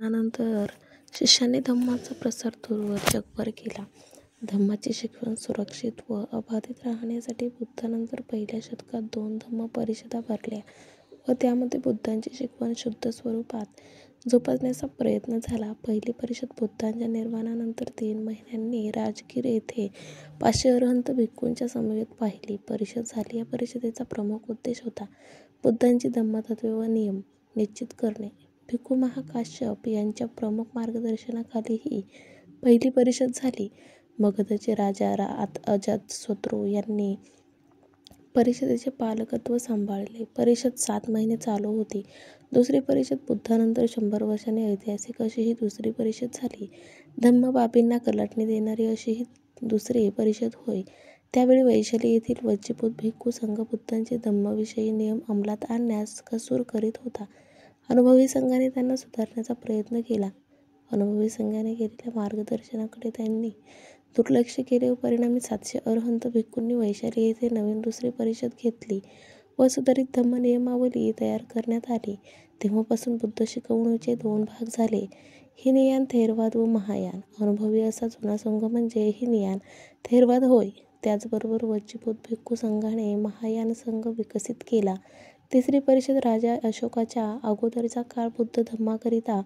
त्यानंतर शिष्यांनी धम्माचा प्रसार दूरवर जगभर केला. धम्माची शिकवण सुरक्षित व अबाधित राहण्यासाठी बुद्धानंतर पहिल्या शतकात 2 धम्म परिषदा भरल्या व त्यामध्ये बुद्धांची शिकवण शुद्ध स्वरूपात जोपासण्याचा प्रयत्न झाला. पहिली परिषद बुद्धांच्या निर्वाणानंतर 3 महिन्यांनी राजगीर येथे 500 अरहंत भिक्खूंच्या समवेत पहिली परिषद झाली. या परिषदेचा प्रमुख उद्देश होता बुद्धांची धम्मतत्त्वे व नियम निश्चित करणे. भिक्खू महाकाश्यप यांच्या प्रमुख मार्गदर्शनाखाली ही पहिली परिषद झाली. मगधचे राजा अजातशत्रू यांनी परिषदेचे पालकत्व सांभाळले. परिषद 7 महिने चालू होती. दुसरी परिषद बुद्धानंतर 100 वर्षांनी ऐतिहासिक अशी ही दुसरी परिषद झाली. धम्म बाबींना कलाटणी देणारी अशी ही दुसरी परिषद होय. त्यावेळी वैशाली येथील वज्जीभूत भिक्खू संघ बुद्धांचे धम्मविषयी नियम अंमलात आणण्यास कसूर करीत होता. अनुभवी संघाने त्यांना सुधारण्याचा प्रयत्न केला. अनुभवी संघाने केलेल्या मार्गदर्शनाकडे त्यांनी दुर्लक्ष केले व परिणामी 700 अरहंत भिक्खूंनी वैशाली येथे नवीन दुसरी परिषद घेतली व सुधारित धम्म नियमावली तयार करण्यात आली. तेव्हापासून बुद्ध शिकवणूचे 2 भाग झाले, हीनयान थेरवाद व महायान. अनुभवी असा जुना संघ म्हणजे हीनयान थेरवाद होय. त्याचबरोबर वज्जीभूत भिक्खू संघाने महायान संघ विकसित केला. तिसरी परिषद राजा अशोकाच्या अगोदरचा काळ बुद्ध धम्माकरिता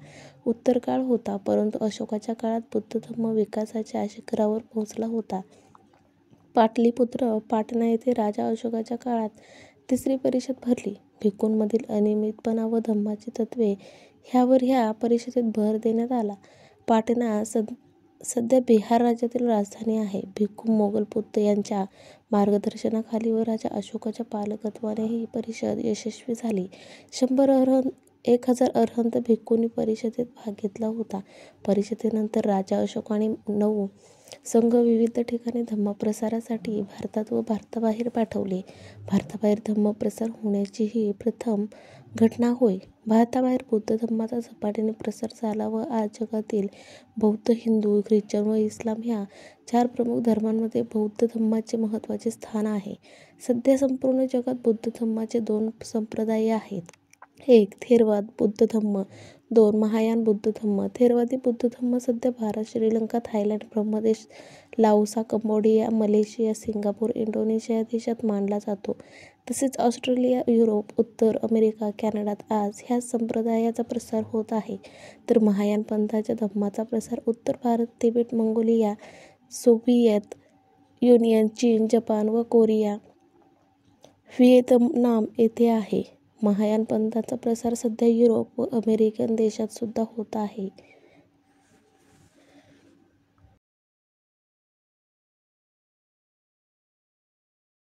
उत्तर काळ होता, परंतु अशोकाच्या काळात बुद्ध धम्म विकासाच्या शिखरावर पोहोचला होता. पाटलीपुत्र पाटणा येथे राजा अशोकाच्या काळात तिसरी परिषद भरली. भिक्खूंमधील अनियमितपणा व धम्माची तत्त्वे ह्यावर ह्या परिषदेत भर देण्यात आला. पाटणा सध्या बिहार राज्यातील राजधानी आहे. भिक्खू मोगलपुत्त यांच्या मार्गदर्शनाखाली व राजा अशोकाच्या पालकत्वाने ही परिषद यशस्वी झाली. 1000 अरहंत भिक्खूंनी परिषदेत भाग घेतला होता. परिषदेनंतर राजा अशोकाने 9 संघ विविध ठिकाणी धम्मप्रसारासाठी भारतात व भारताबाहेर पाठवले. भारताबाहेर धम्मप्रसार होण्याची ही प्रथम घटना होय. भारताबाहेर बौद्ध धम्माचा झपाट्याने प्रसार झाला व आज जगातील बौद्ध, हिंदू, ख्रिश्चन व इस्लाम ह्या 4 प्रमुख धर्मांमध्ये बौद्ध धम्माचे महत्त्वाचे स्थान आहे. सध्या संपूर्ण जगात बौद्ध धम्माचे 2 संप्रदाय आहेत. 1. थेरवाद बौद्ध धम्म. 2. महायान बौद्ध धम्म. थेरवादी बौद्ध धम्म सध्या भारत, श्रीलंका, थायलंड, ब्रह्मदेश, लाओसा, कंबोडिया, मलेशिया, सिंगापूर, इंडोनेशिया या देशात मानला जातो. तसेच ऑस्ट्रेलिया, युरोप, उत्तर अमेरिका, कॅनडात आज ह्या संप्रदायाचा प्रसार होत आहे. तर महायान पंथाच्या धम्माचा प्रसार उत्तर Bharat, Tibet, Mongolia, Soviet union, चीन, जपान व कोरिया, व्हिएतनाम येथे आहे. महायान पंथाचा प्रसार सध्या युरोप व अमेरिकन देशात सुद्धा होत आहे.